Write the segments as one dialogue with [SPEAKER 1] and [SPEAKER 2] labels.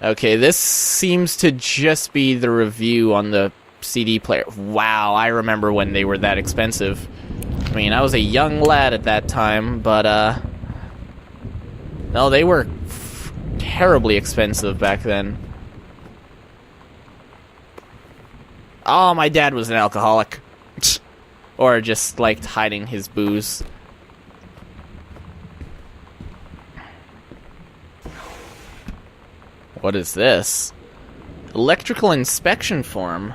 [SPEAKER 1] Okay, this seems to just be the review on the CD player. Wow, I remember when they were that expensive. I mean, I was a young lad at that time, but, no, they were terribly expensive back then. Oh, my dad was an alcoholic. Or just liked hiding his booze. What is this? Electrical inspection form.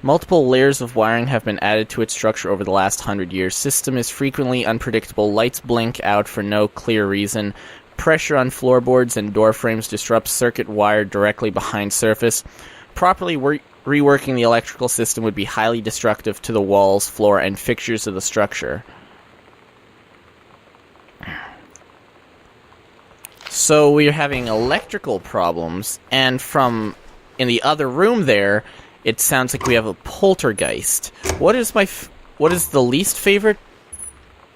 [SPEAKER 1] Multiple layers of wiring have been added to its structure over the last 100 years. System is frequently unpredictable. Lights blink out for no clear reason. Pressure on floorboards and door frames disrupts circuit wire directly behind surface. Properly reworking the electrical system would be highly destructive to the walls, floor, and fixtures of the structure. So we're having electrical problems, and from in the other room there, it sounds like we have a poltergeist. What is the least favorite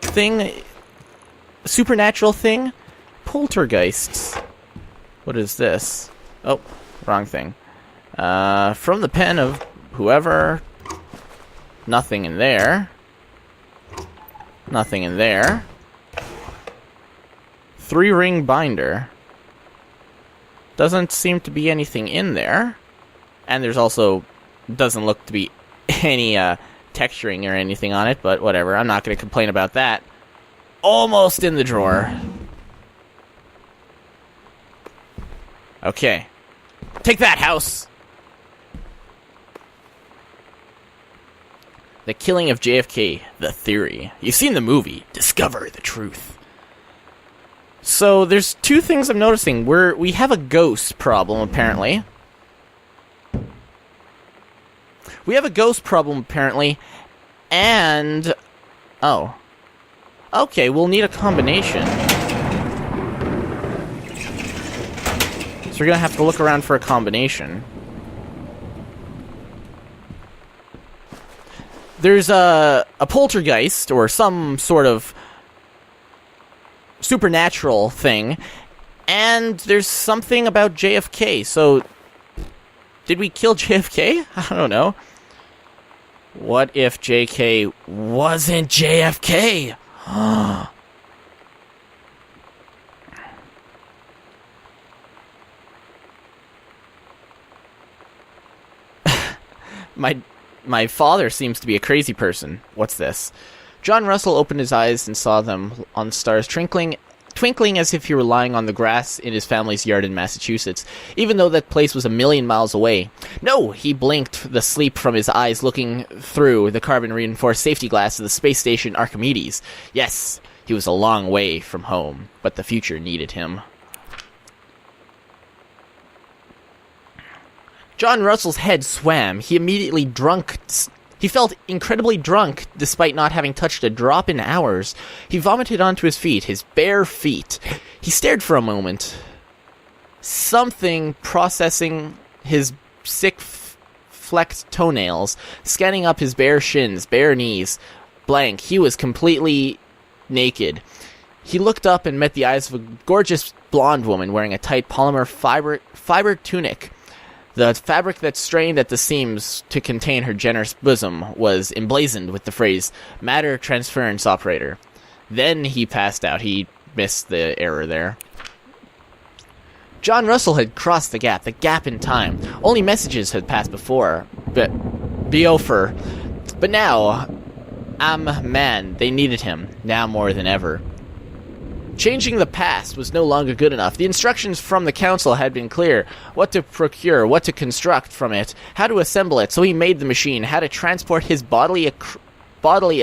[SPEAKER 1] thing? Supernatural thing? Poltergeists. What is this? Oh, wrong thing. From the pen of whoever. Nothing in there. Nothing in there. 3-ring binder. Doesn't seem to be anything in there. And there's also doesn't look to be any texturing or anything on it, but whatever. I'm not going to complain about that. Almost in the drawer. Okay. Take that, house! The killing of JFK, the theory. You've seen the movie. Discover the truth. So, there's two things I'm noticing. We have a ghost problem, apparently. We have a ghost problem, apparently. And... oh. Okay, we'll need a combination. So we're gonna have to look around for a combination. There's a poltergeist, or some sort of supernatural thing, and there's something about JFK, so... did we kill JFK? I don't know. What if JK wasn't JFK? My father seems to be a crazy person. What's this? John Russell opened his eyes and saw them on the stars twinkling as if he were lying on the grass in his family's yard in Massachusetts, even though that place was 1,000,000 miles away. No, he blinked the sleep from his eyes, looking through the carbon-reinforced safety glass of the space station Archimedes. Yes, he was a long way from home, but the future needed him. John Russell's head swam. He felt incredibly drunk, despite not having touched a drop in hours. He vomited onto his feet, his bare feet. He stared for a moment. Something processing his sick-flecked toenails, scanning up his bare shins, bare knees. Blank. He was completely naked. He looked up and met the eyes of a gorgeous blonde woman wearing a tight polymer fiber tunic. The fabric that strained at the seams to contain her generous bosom was emblazoned with the phrase, Matter Transference Operator. Then he passed out. He missed the error there. John Russell had crossed the gap in time. Only messages had passed before, but now, man, they needed him, now more than ever. Changing the past was no longer good enough. The instructions from the council had been clear. What to procure, what to construct from it, how to assemble it, so he made the machine, how to transport his bodily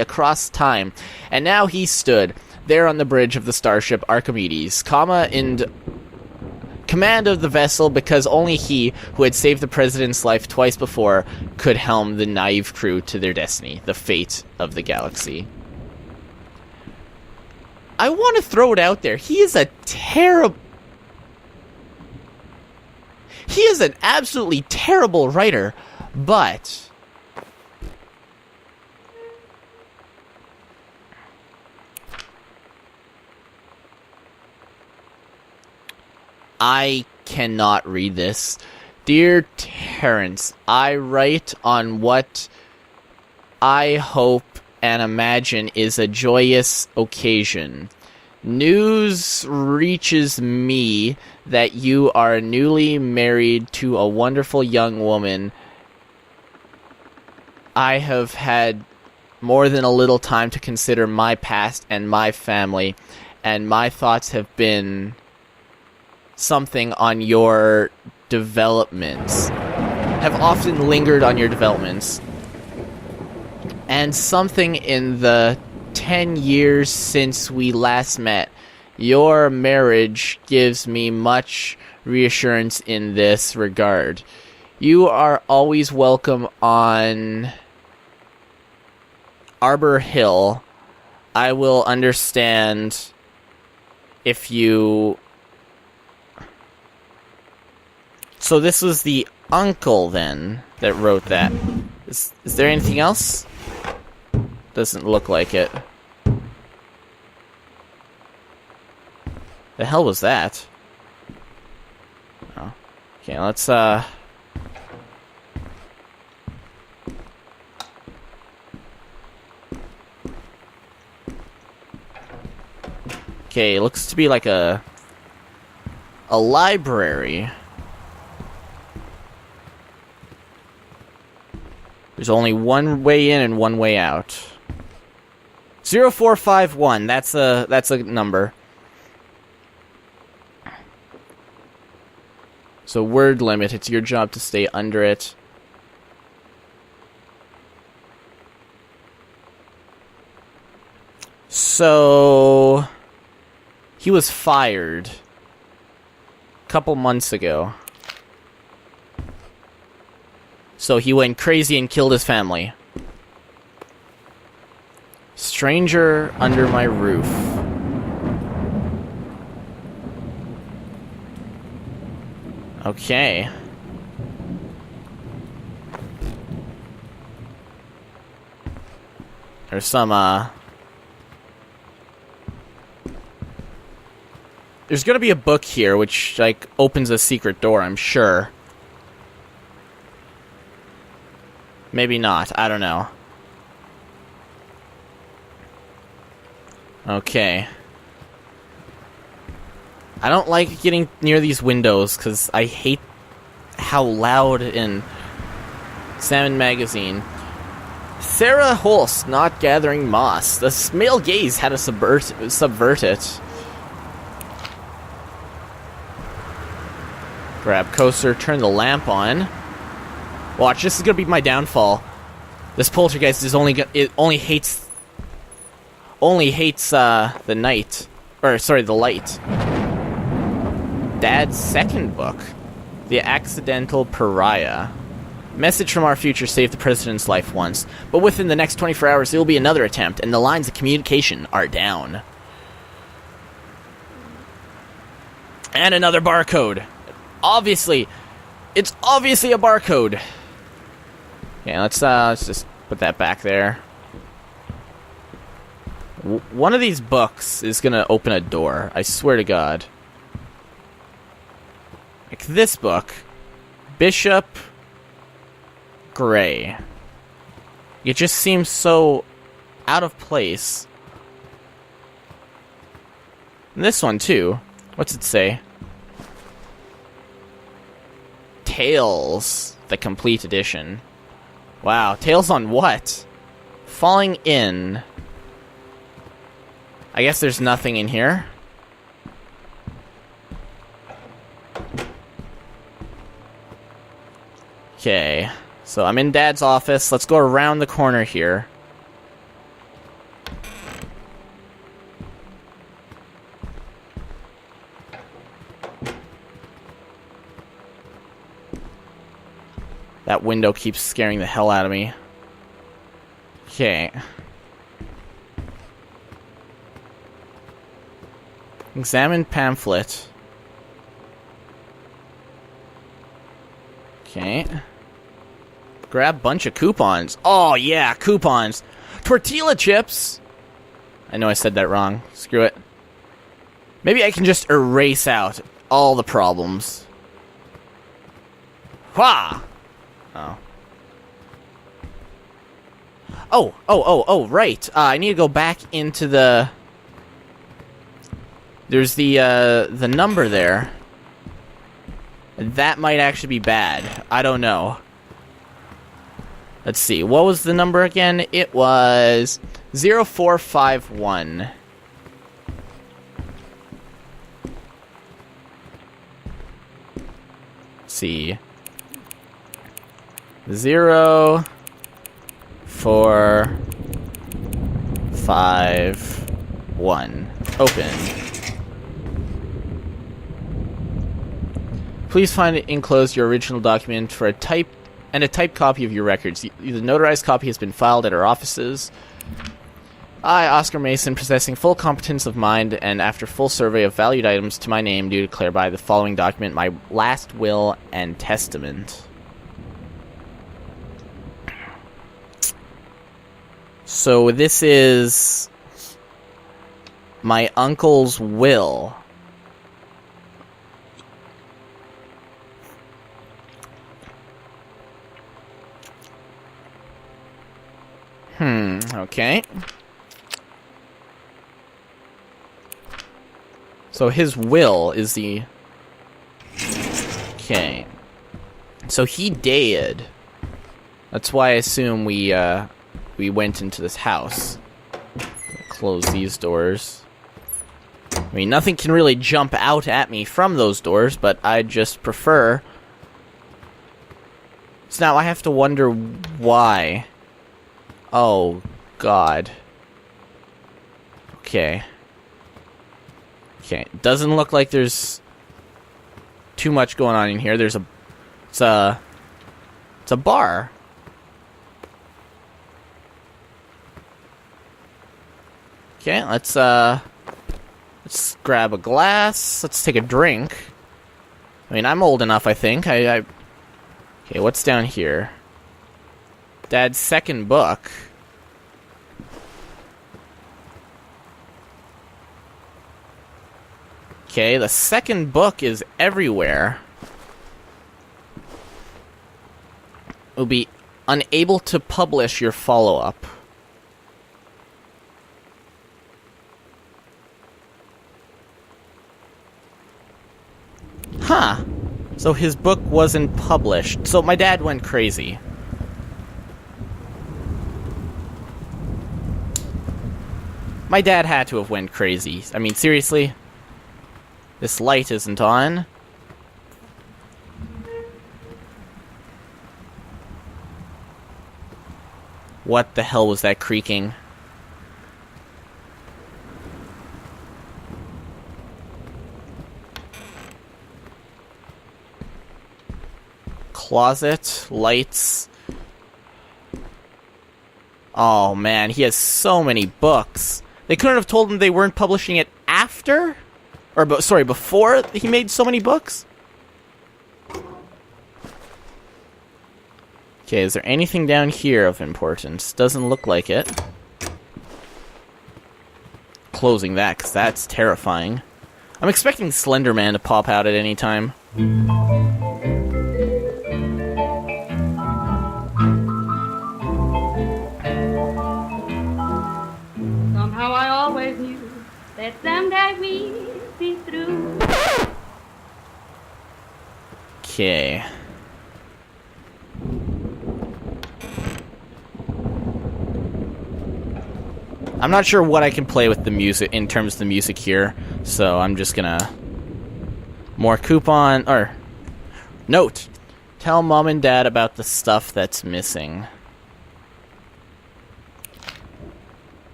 [SPEAKER 1] across time. And now he stood there on the bridge of the starship Archimedes, in command of the vessel, because only he, who had saved the president's life twice before, could helm the naive crew to their destiny, the fate of the galaxy. I want to throw it out there. He is an absolutely terrible writer, but I cannot read this. Dear Terrence, I write on what I hope and imagine is a joyous occasion. News reaches me that you are newly married to a wonderful young woman. I have had more than a little time to consider my past and my family, and my thoughts have been something on your developments. Have often lingered on your developments. And something in the 10 years since we last met. Your marriage gives me much reassurance in this regard. You are always welcome on Arbor Hill. I will understand if you... So this was the uncle, then, that wrote that. Is there anything else? Doesn't look like it. The hell was that? Oh. Okay, let's, Okay, looks to be like a library. There's only one way in and one way out. 0451, that's a number. So word limit, it's your job to stay under it. So he was fired a couple months ago. So he went crazy and killed his family. Stranger under my roof. Okay. There's some, There's gonna be a book here which, like, opens a secret door, I'm sure. Maybe not, I don't know. Okay. I don't like getting near these windows, because I hate how loud in Salmon Magazine. Sarah Holst not gathering moss. The male gaze had to subvert it. Grab coaster, turn the lamp on. Watch, this is gonna be my downfall. This poltergeist is only hates the night. Or, sorry, the light. Dad's second book. The Accidental Pariah. Message from our future saved the president's life once, but within the next 24 hours there will be another attempt, and the lines of communication are down. And another barcode. It's obviously a barcode. Yeah, let's just put that back there. One of these books is gonna open a door, I swear to God. Like this book, Bishop Gray. It just seems so out of place. And this one too. What's it say? Tales, the complete edition. Wow, tales on what? Falling in. I guess there's nothing in here. Okay, so I'm in Dad's office. Let's go around the corner here. That window keeps scaring the hell out of me. Okay. Examine pamphlet. Okay. Grab bunch of coupons. Oh, yeah, coupons. Tortilla chips. I know I said that wrong. Screw it. Maybe I can just erase out all the problems. Wha! Oh. Oh, right. I need to go back into the... There's the number there. That might actually be bad. I don't know. Let's see. What was the number again? It was 0451. Let's see. 0451. Open. Please find enclosed your original document for a typed copy of your records. The notarized copy has been filed at our offices. I, Oscar Mason, possessing full competence of mind and after full survey of valued items to my name, do declare by the following document my last will and testament. So this is my uncle's will. Okay. So his will is the... Okay. So he did. That's why I assume we went into this house. Close these doors. I mean, nothing can really jump out at me from those doors, but I just prefer... So now I have to wonder why. Oh, God. Okay. Okay, doesn't look like there's too much going on in here. There's a... It's a bar. Okay, let's grab a glass. Let's take a drink. I mean, I'm old enough, I think. Okay, what's down here? Dad's second book. Okay, the second book is everywhere. Will be unable to publish your follow-up. Huh. So his book wasn't published. So my dad went crazy. My dad had to have went crazy. I mean, seriously? This light isn't on. What the hell was that creaking? Closet, lights. Oh man, he has so many books. They couldn't have told him they weren't publishing it after? Or, sorry, before he made so many books? Okay, is there anything down here of importance? Doesn't look like it. Closing that, because that's terrifying. I'm expecting Slender Man to pop out at any time.
[SPEAKER 2] Somehow I always knew that someday we'd be through.
[SPEAKER 1] Okay. I'm not sure what I can play with the music in terms of the music here, so I'm just gonna... More coupon... or... Note! Tell Mom and Dad about the stuff that's missing.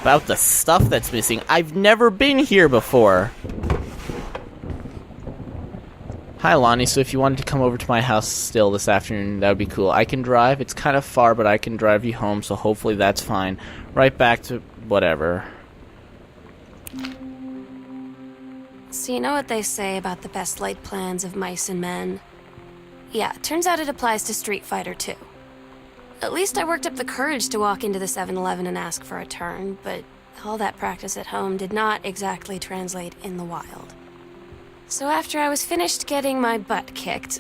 [SPEAKER 1] About the stuff that's missing? I've never been here before! Hi, Lonnie. So if you wanted to come over to my house still this afternoon, that would be cool. I can drive. It's kind of far, but I can drive you home, so hopefully that's fine. Right back to whatever.
[SPEAKER 3] So you know what they say about the best laid plans of mice and men? Yeah, it turns out it applies to Street Fighter too. At least I worked up the courage to walk into the 7-Eleven and ask for a turn, but all that practice at home did not exactly translate in the wild. So after I was finished getting my butt kicked,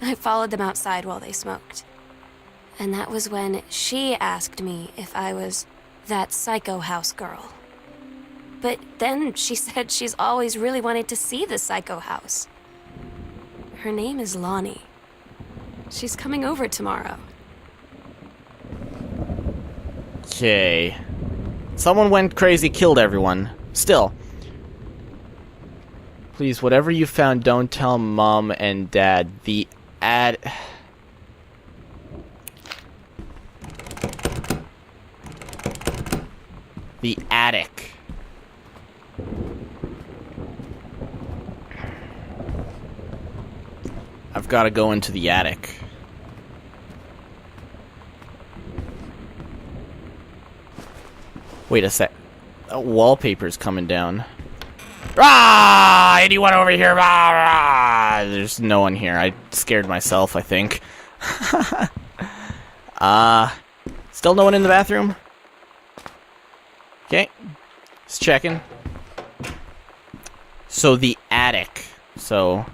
[SPEAKER 3] I followed them outside while they smoked. And that was when she asked me if I was that psycho house girl. But then she said she's always really wanted to see the psycho house. Her name is Lonnie. She's coming over tomorrow.
[SPEAKER 1] Okay. Someone went crazy, killed everyone. Still. Please, whatever you found, don't tell Mom and Dad. The attic. I've got to go into the attic. Wait a sec. Wallpaper's coming down. Ah! Anyone over here? Ah! There's no one here. I scared myself, I think. Still no one in the bathroom? Okay. Just checking. So the attic. So...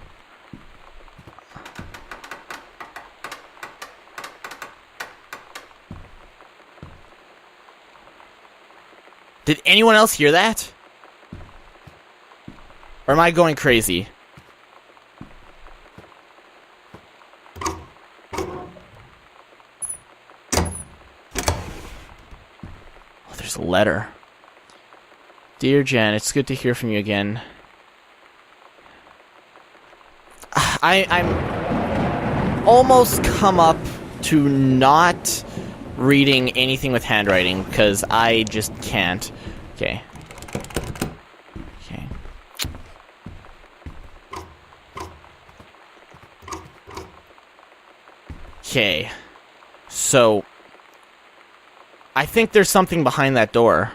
[SPEAKER 1] Did anyone else hear that? Or am I going crazy? Oh, there's a letter. Dear Jan, it's good to hear from you again. I'm almost come up to not reading anything with handwriting because I just can't. Okay. Okay. Okay. So I think there's something behind that door.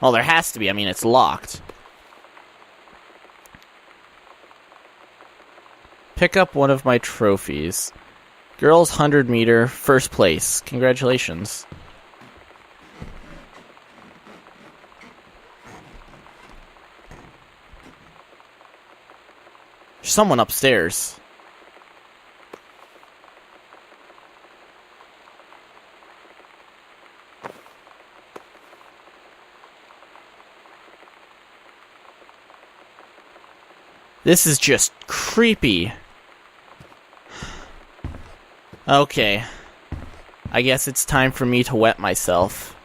[SPEAKER 1] Well, there has to be. I mean, it's locked. Pick up one of my trophies. Girls 100 meter, first place. Congratulations. There's someone upstairs. This is just creepy. Okay. I guess it's time for me to wet myself.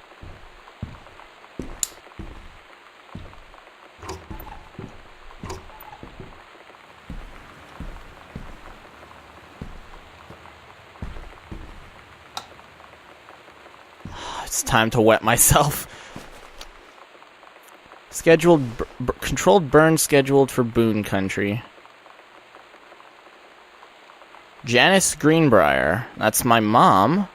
[SPEAKER 1] It's time to wet myself. Scheduled, controlled burn scheduled for Boone Country. Janice Greenbrier. That's my mom.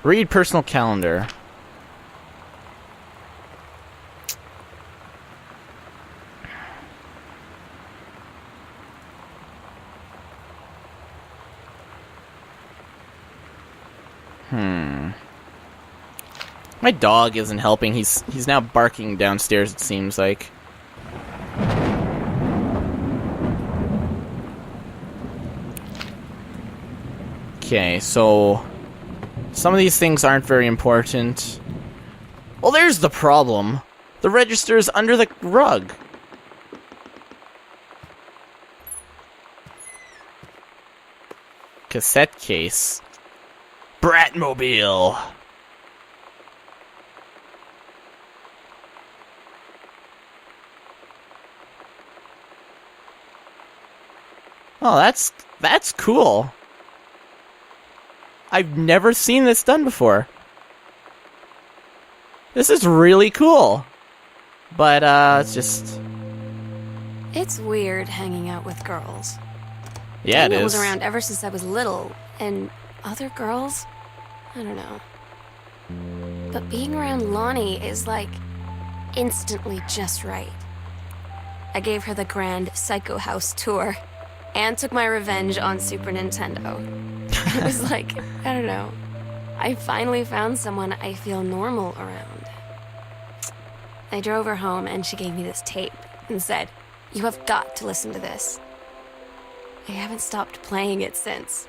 [SPEAKER 1] Read personal calendar. My dog isn't helping. He's now barking downstairs, it seems like. Okay, so some of these things aren't very important. Well, there's the problem. The register is under the rug. Cassette case. Bratmobile. Oh, that's cool. I've never seen this done before. This is really cool. But, it's just...
[SPEAKER 3] It's weird hanging out with girls.
[SPEAKER 1] Yeah, it
[SPEAKER 3] Daniel
[SPEAKER 1] is.
[SPEAKER 3] was around ever since I was little, and other girls? I don't know. But being around Lonnie is like... instantly just right. I gave her the grand Psycho House tour and took my revenge on Super Nintendo. It was like, I don't know, I finally found someone I feel normal around. I drove her home and she gave me this tape and said, "You have got to listen to this." I haven't stopped playing it since.